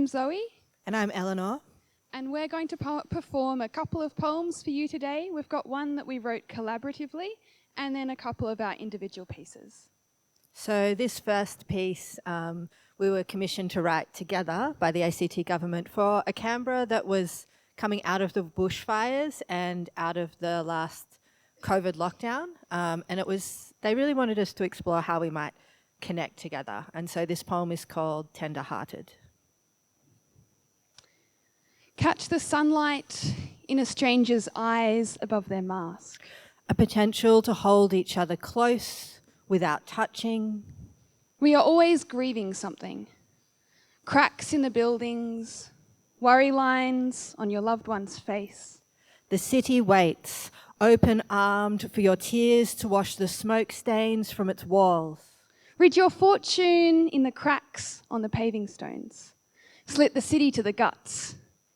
Zoe. And I'm Eleanor. And we're going to perform a couple of poems for you today. We've got one that we wrote collaboratively and then a couple of our individual pieces. So this first piece we were commissioned to write together by the ACT government for a Canberra that was coming out of the bushfires and out of the last COVID lockdown. And they really wanted us to explore how we might connect together. And so this poem is called Tenderhearted. Catch the sunlight in a stranger's eyes above their mask. A potential to hold each other close without touching. We are always grieving something. Cracks in the buildings, worry lines on your loved one's face. The city waits, open-armed for your tears to wash the smoke stains from its walls. Read your fortune in the cracks on the paving stones. Slit the city to the guts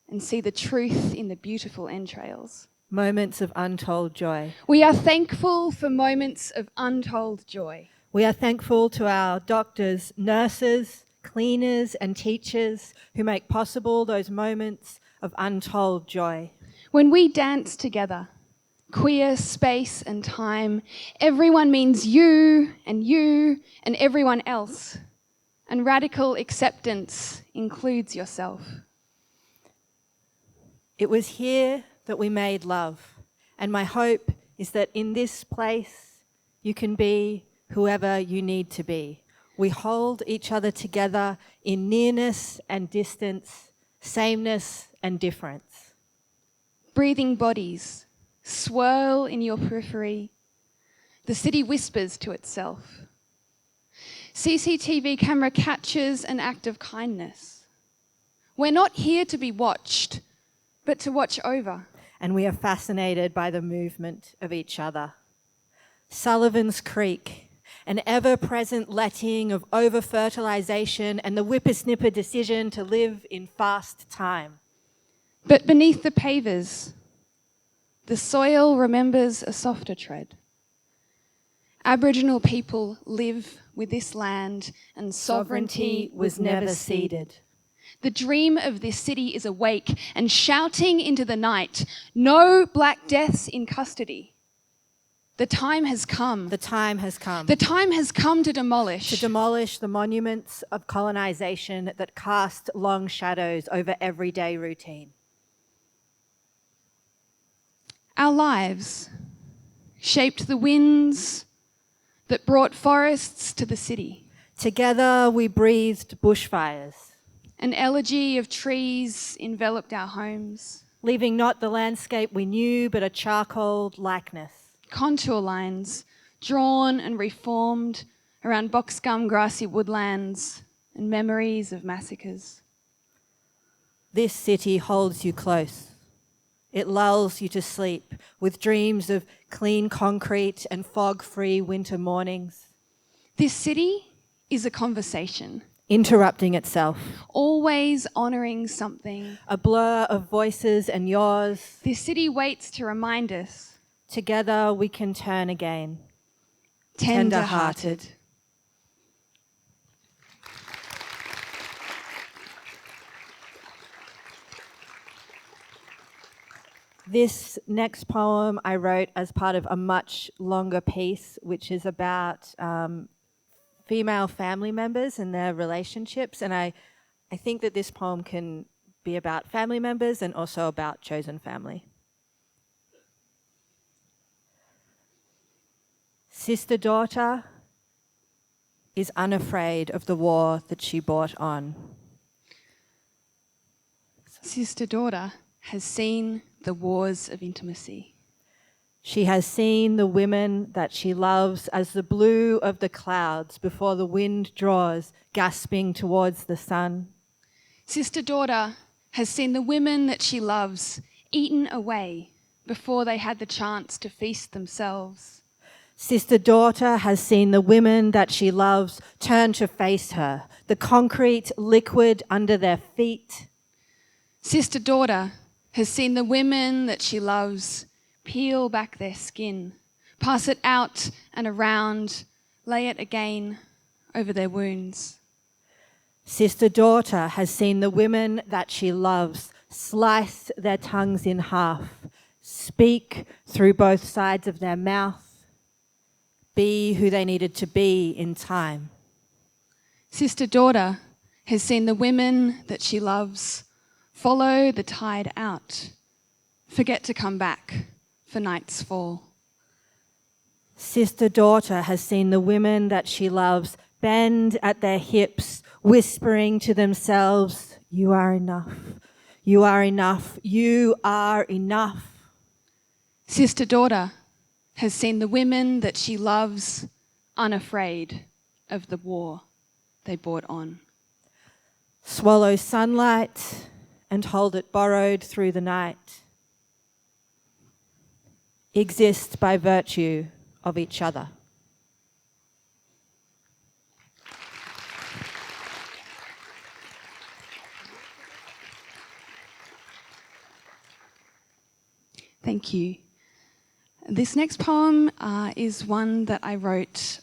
and see the truth in the beautiful entrails. Moments of untold joy. We are thankful for moments of untold joy. We are thankful to our doctors, nurses, cleaners and teachers who make possible those moments of untold joy. When we dance together, queer space and time, everyone means you and everyone else. And radical acceptance includes yourself. It was here that we made love, and my hope is that in this place you can be whoever you need to be. We hold each other together in nearness and distance, sameness and difference. Breathing bodies swirl in your periphery. The city whispers to itself. CCTV camera captures an act of kindness. We're not here to be watched, but to watch over. And we are fascinated by the movement of each other. Sullivan's Creek, an ever-present letting of over-fertilization and the whippersnipper decision to live in fast time. But beneath the pavers, the soil remembers a softer tread. Aboriginal people live with this land and sovereignty was never ceded. The dream of this city is awake and shouting into the night, no black deaths in custody. The time has come. The time has come. The time has come to demolish. To demolish the monuments of colonisation that cast long shadows over everyday routine. Our lives shaped the winds that brought forests to the city. Together we breathed bushfires. An elegy of trees enveloped our homes. Leaving not the landscape we knew, but a charcoal likeness. Contour lines drawn and reformed around boxgum grassy woodlands and memories of massacres. This city holds you close. It lulls you to sleep with dreams of clean concrete and fog-free winter mornings. This city is a conversation. Interrupting itself. Always honouring something. A blur of voices and yours. This city waits to remind us. Together we can turn again. Tenderhearted. This next poem I wrote as part of a much longer piece, which is about female family members and their relationships. And I think that this poem can be about family members and also about chosen family. Sister-daughter is unafraid of the war that she brought on. Sister-daughter has seen the wars of intimacy. She has seen the women that she loves as the blue of the clouds before the wind draws, gasping towards the sun. Sister-daughter has seen the women that she loves eaten away before they had the chance to feast themselves. Sister-daughter has seen the women that she loves turn to face her, the concrete liquid under their feet. Sister-daughter has seen the women that she loves peel back their skin, pass it out and around, lay it again over their wounds. Sister daughter has seen the women that she loves slice their tongues in half, speak through both sides of their mouth, be who they needed to be in time. Sister daughter has seen the women that she loves follow the tide out, forget to come back for night's fall. Sister daughter has seen the women that she loves bend at their hips, whispering to themselves, "You are enough, you are enough, you are enough." Sister daughter has seen the women that she loves unafraid of the war they brought on. Swallow sunlight and hold it borrowed through the night. Exist by virtue of each other. Thank you. This next poem is one that I wrote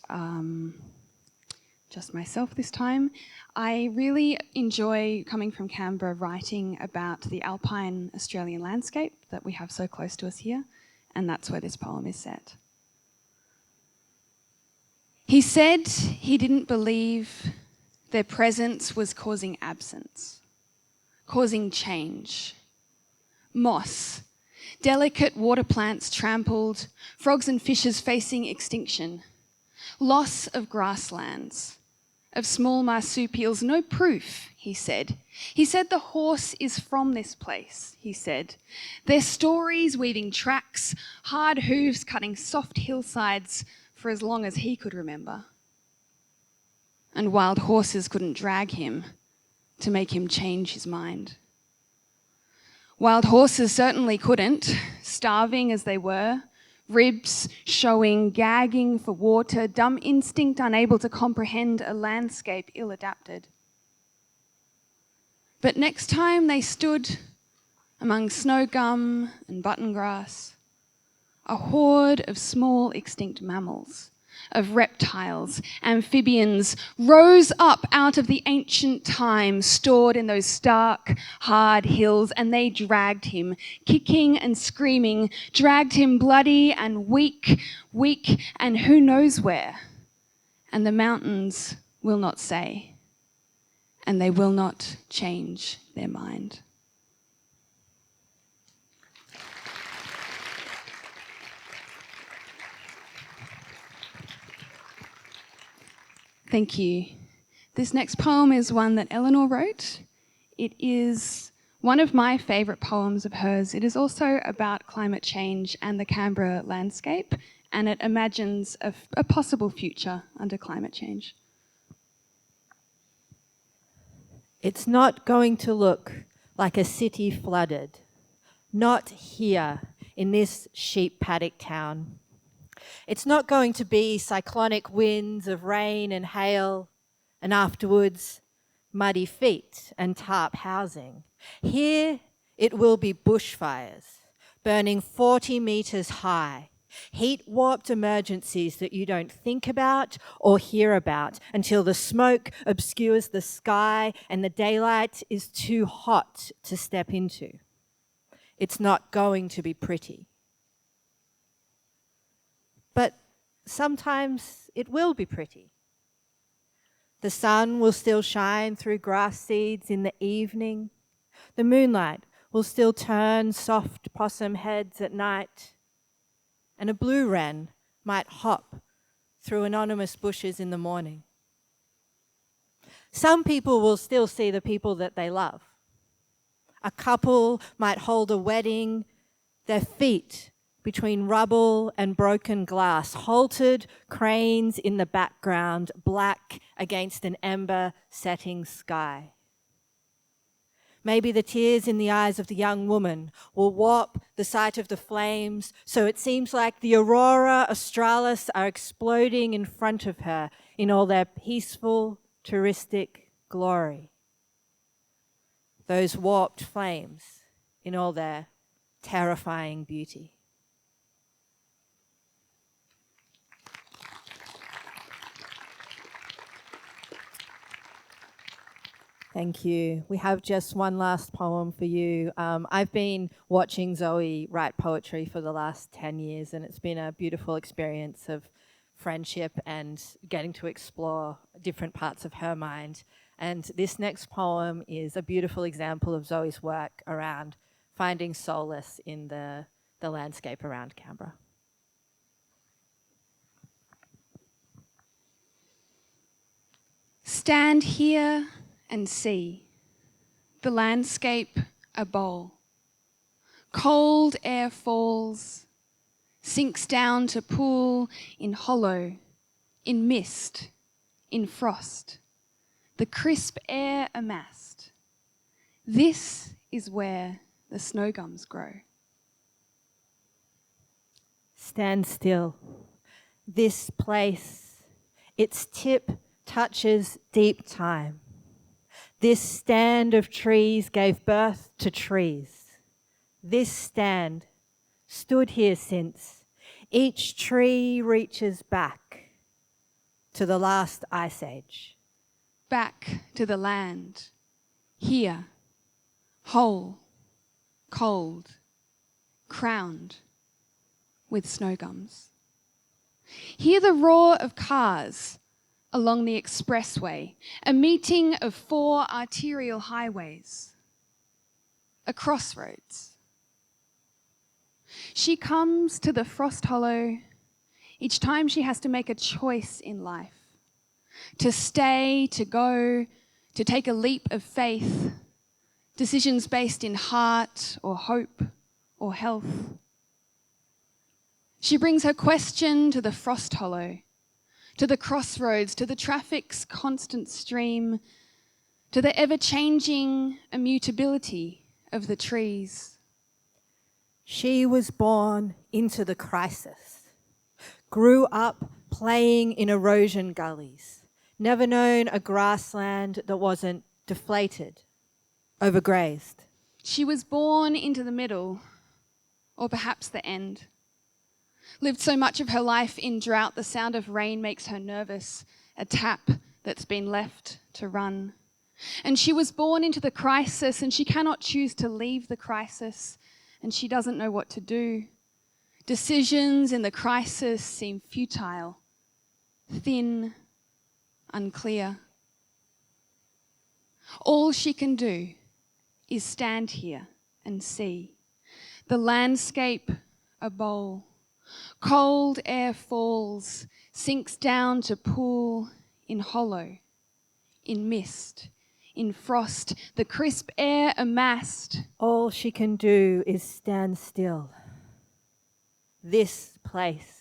just myself this time. I really enjoy coming from Canberra writing about the alpine Australian landscape that we have so close to us here, and that's where this poem is set. He said he didn't believe their presence was causing absence, causing change. Moss, delicate water plants trampled, frogs and fishes facing extinction, loss of grasslands, of small marsupials, no proof, he said. He said the horse is from this place, he said. Their stories weaving tracks, hard hooves cutting soft hillsides for as long as he could remember. And wild horses couldn't drag him to make him change his mind. Wild horses certainly couldn't, starving as they were, ribs showing, gagging for water, dumb instinct unable to comprehend a landscape ill-adapted. But next time they stood among snow gum and button grass, a horde of small extinct mammals, of reptiles, amphibians, rose up out of the ancient time stored in those stark, hard hills, and they dragged him, kicking and screaming, dragged him bloody and weak, and who knows where. And the mountains will not say, and they will not change their mind. Thank you. This next poem is one that Eleanor wrote. It is one of my favourite poems of hers. It is also about climate change and the Canberra landscape, and it imagines a possible future under climate change. It's not going to look like a city flooded, not here in this sheep paddock town. It's not going to be cyclonic winds of rain and hail, and afterwards muddy feet and tarp housing. Here it will be bushfires, burning 40 metres high, heat-warped emergencies that you don't think about or hear about until the smoke obscures the sky and the daylight is too hot to step into. It's not going to be pretty. But sometimes it will be pretty. The sun will still shine through grass seeds in the evening. The moonlight will still turn soft possum heads at night. And a blue wren might hop through anonymous bushes in the morning. Some people will still see the people that they love. A couple might hold a wedding, their feet between rubble and broken glass, haltered cranes in the background, black against an ember setting sky. Maybe the tears in the eyes of the young woman will warp the sight of the flames so it seems like the aurora australis are exploding in front of her in all their peaceful, touristic glory. Those warped flames in all their terrifying beauty. Thank you. We have just one last poem for you. I've been watching Zoe write poetry for the last 10 years, and it's been a beautiful experience of friendship and getting to explore different parts of her mind. And this next poem is a beautiful example of Zoe's work around finding solace in the landscape around Canberra. Stand here and see the landscape a bowl. Cold air falls, sinks down to pool in hollow, in mist, in frost. The crisp air amassed. This is where the snow gums grow. Stand still. This place, its tip touches deep time. This stand of trees gave birth to trees. This stand stood here since each tree reaches back to the last ice age. Back to the land, here, whole, cold, crowned with snow gums. Hear the roar of cars along the expressway, a meeting of 4 arterial highways, a crossroads. She comes to the frost hollow each time she has to make a choice in life, to stay, to go, to take a leap of faith, decisions based in heart or hope or health. She brings her question to the frost hollow, to the crossroads, to the traffic's constant stream, to the ever-changing immutability of the trees. She was born into the crisis, grew up playing in erosion gullies, never known a grassland that wasn't deflated, overgrazed. She was born into the middle, or perhaps the end. Lived so much of her life in drought, the sound of rain makes her nervous, a tap that's been left to run. And she was born into the crisis, and she cannot choose to leave the crisis, and she doesn't know what to do. Decisions in the crisis seem futile, thin, unclear. All she can do is stand here and see the landscape a bowl. Cold air falls, sinks down to pool in hollow, in mist, in frost, the crisp air amassed. All she can do is stand still. This place,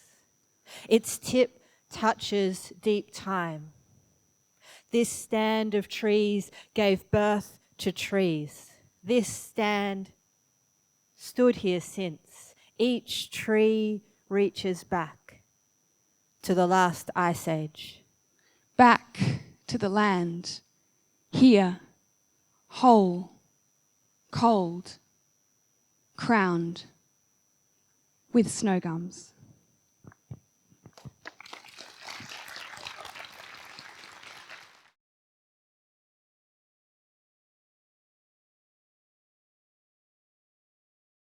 its tip touches deep time. This stand of trees gave birth to trees. This stand stood here since each tree reaches back to the last ice age. Back to the land, here, whole, cold, crowned with snow gums.